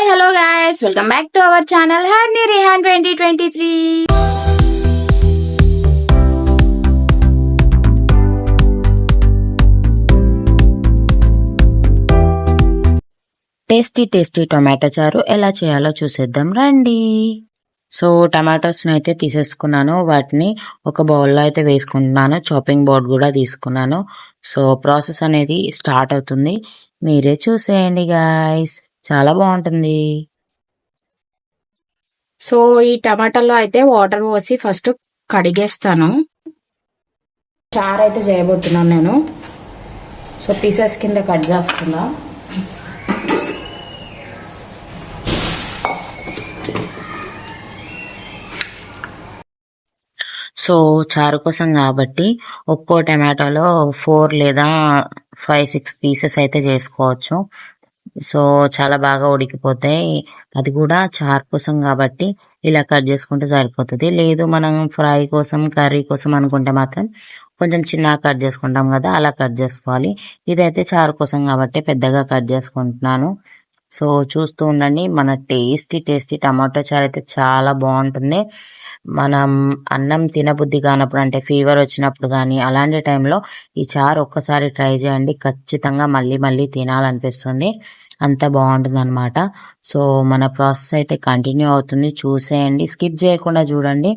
Hi hello guys, welcome back to our channel Harni Rihan 2023. Tasty tomato చారు ఎలా చేయాలో చూసేద్దాం రండి. సో టమాటోస్ని అయితే తీసేసుకున్నాను, వాటిని ఒక బౌల్లో అయితే వేసుకుంటున్నాను. చాపింగ్ బోర్డ్ కూడా తీసుకున్నాను. సో ప్రాసెస్ అనేది స్టార్ట్ అవుతుంది, మీరే చూసేయండి గాయస్, చాలా బాగుంటుంది. సో ఈ టమాటాలో అయితే వాటర్ పోసి ఫస్ట్ కడిగేస్తాను. చారు అయితే చేయబోతున్నాను నేను. సో పీసెస్ కింద కట్ చేస్తున్నా. సో చారు కోసం కాబట్టి ఒక్కో టమాటోలో 4 లేదా 5-6 పీసెస్ అయితే చేసుకోవచ్చు. సో చాలా బాగా ఉడికిపోతాయి. అది కూడా చారు కోసం కాబట్టి ఇలా కట్ చేసుకుంటే సరిపోతుంది. లేదు మనం ఫ్రై కోసం కర్రీ కోసం అనుకుంటే మాత్రం కొంచెం చిన్నగా కట్ చేసుకుంటాం కదా, అలా కట్ చేసుకోవాలి. ఇదైతే చారు కోసం కాబట్టి పెద్దగా కట్ చేసుకుంటున్నాను. సో చూస్తూ ఉండండి, మన టేస్టీ టమాటో చారు అయితే చాలా బాగుంటుంది. మనం అన్నం తినబుద్ధి కానప్పుడు, అంటే ఫీవర్ వచ్చినప్పుడు కానీ అలాంటి టైంలో ఈ చారు ఒక్కసారి ట్రై చేయండి, ఖచ్చితంగా మళ్ళీ తినాలనిపిస్తుంది, అంత బాగుంటుంది అనమాట. సో మన ప్రాసెస్ అయితే కంటిన్యూ అవుతుంది, చూసేయండి, స్కిప్ చేయకుండా చూడండి.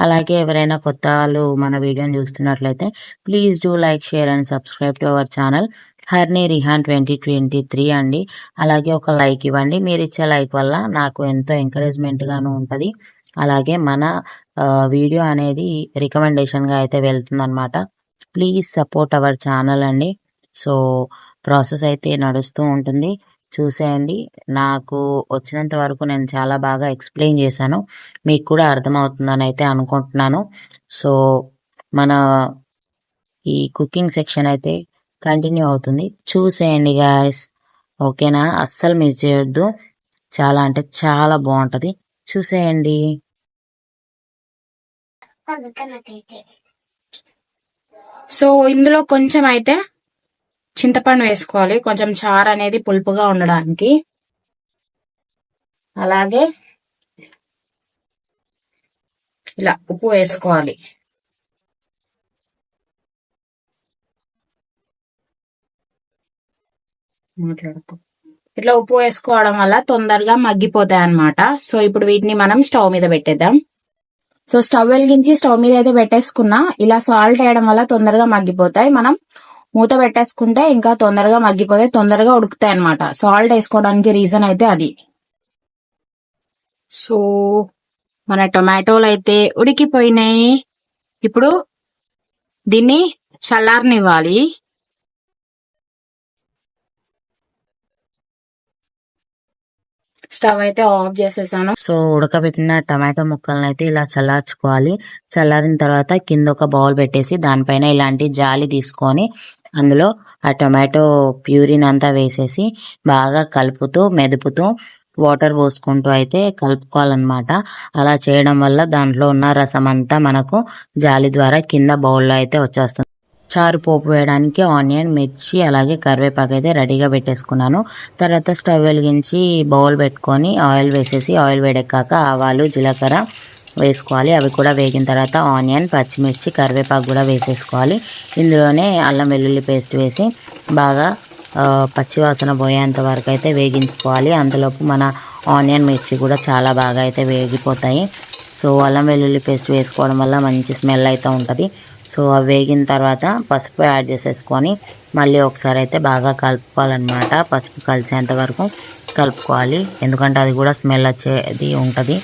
అలాగే ఎవరైనా కొత్త వాళ్ళు మన వీడియోని చూస్తున్నట్లయితే please do like, share and subscribe to our channel Harni Rihan 2023 అండి. అలాగే ఒక లైక్ ఇవ్వండి, మీరు ఇచ్చే లైక్ వల్ల నాకు ఎంతో ఎంకరేజ్మెంట్ గాను ఉంటుంది. అలాగే మన వీడియో అనేది రికమెండేషన్గా అయితే వెళ్తుంది అనమాట. ప్లీజ్ సపోర్ట్ అవర్ ఛానల్ అండి. సో ప్రాసెస్ అయితే నడుస్తూ ఉంటుంది, చూసేయండి. నాకు వచ్చినంత వరకు నేను చాలా బాగా ఎక్స్ప్లెయిన్ చేశాను, మీకు కూడా అర్థమవుతుందని అయితే అనుకుంటున్నాను. సో మన ఈ కుకింగ్ సెక్షన్ అయితే కంటిన్యూ అవుతుంది, చూసేయండి గాయస్, ఓకేనా? అస్సలు మిస్ చేయొద్దు, చాలా అంటే చాలా బాగుంటుంది, చూసేయండి. సో ఇందులో కొంచెం అయితే చింతపండు వేసుకోవాలి, కొంచెం చారు అనేది పులుపుగా ఉండడానికి. అలాగే ఇలా ఉప్పు వేసుకోవాలి. ఇట్లా ఉప్పు వేసుకోవడం వల్ల తొందరగా మగ్గిపోతాయి అన్నమాట. సో ఇప్పుడు వీటిని మనం స్టవ్ మీద పెట్టేద్దాం. సో స్టవ్ వెలిగించి స్టవ్ మీద అయితే పెట్టేసుకున్నా. ఇలా సాల్ట్ వేయడం వల్ల తొందరగా మగ్గిపోతాయి. మనం మూత పెట్టేసుకుంటే ఇంకా తొందరగా మగ్గిపోతాయి, తొందరగా ఉడుకుతాయి అన్నమాట. సాల్ట్ వేసుకోవడానికి రీజన్ అయితే అది. సో మన టొమాటోలు అయితే ఉడికిపోయినాయి. ఇప్పుడు దీన్ని చల్లారనివ్వాలి. స్టవ్ అయితే ఆఫ్ చేసేసాను. సో ఉడకబెట్టిన టమాటో ముక్కలను అయితే ఇలా చల్లార్చుకోవాలి. చల్లారిన తర్వాత కింద ఒక బౌల్ పెట్టేసి దానిపైన ఇలాంటి జాలి తీసుకొని అందులో ఆ టొమాటో ప్యూరిన్ అంతా వేసేసి బాగా కలుపుతూ మెదుపుతూ వాటర్ పోసుకుంటూ అయితే కలుపుకోవాలన్నమాట. అలా చేయడం వల్ల దాంట్లో ఉన్న రసం అంతా మనకు జాలి ద్వారా కింద బౌల్లో అయితే వచ్చేస్తుంది. చారు పోపు వేయడానికి ఆనియన్, మిర్చి అలాగే కరివేపాకు అయితే రెడీగా పెట్టేసుకున్నాను. తర్వాత స్టవ్ వెలిగించి బౌల్ పెట్టుకొని ఆయిల్ వేసేసి, ఆయిల్ వేడెక్కాక ఆవాలు, జీలకర్ర వేసుకోవాలి. అవి కూడా వేగిన తర్వాత ఆనియన్, పచ్చిమిర్చి, కరివేపాకు కూడా వేసేసుకోవాలి. ఇందులోనే అల్లం వెల్లుల్లి పేస్ట్ వేసి బాగా పచ్చివాసన పోయేంత వరకు అయితే వేగించుకోవాలి. అంతలోపు మన ఆనియన్, మిర్చి కూడా చాలా బాగా అయితే వేగిపోతాయి. సో అల్లం వెల్లుల్లి పేస్ట్ వేసుకోవడం వల్ల మంచి స్మెల్ అయితే ఉంటుంది. సో అవి వేగిన తర్వాత పసుపు యాడ్ చేసేసుకొని మళ్ళీ ఒకసారి అయితే బాగా కలుపుకోవాలన్నమాట. పసుపు కలిసేంత వరకు కలుపుకోవాలి, ఎందుకంటే అది కూడా స్మెల్ వచ్చేది ఉంటుంది.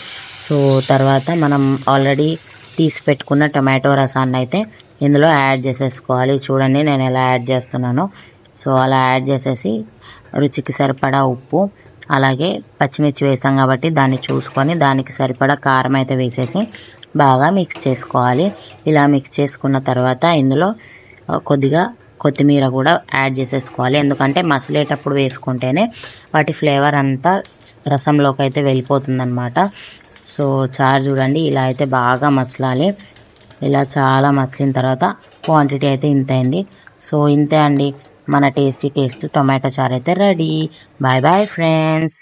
సో తర్వాత మనం ఆల్రెడీ తీసి పెట్టుకున్న టొమాటో రసాన్ని అయితే ఇందులో యాడ్ చేసేసుకోవాలి. చూడండి నేను ఎలా యాడ్ చేస్తున్నానో. సో అలా యాడ్ చేసేసి రుచికి సరిపడా ఉప్పు, అలాగే పచ్చిమిర్చి వేసాం కాబట్టి దాన్ని చూసుకొని దానికి సరిపడా కారం అయితే వేసేసి బాగా మిక్స్ చేసుకోవాలి. ఇలా మిక్స్ చేసుకున్న తర్వాత ఇందులో కొద్దిగా కొత్తిమీర కూడా యాడ్ చేసేసుకోవాలి, ఎందుకంటే మసలేటప్పుడు వేసుకుంటేనే వాటి ఫ్లేవర్ అంతా రసంలోకి అయితే వెళ్ళిపోతుందన్నమాట. సో చారు చూడండి ఇలా అయితే బాగా మసలాలి. ఇలా చాలా మసిలిన తర్వాత క్వాంటిటీ అయితే ఇంత అయింది. సో ఇంతే అండి, మన టేస్టీ టొమాటో చారు అయితే రెడీ. Bye bye friends.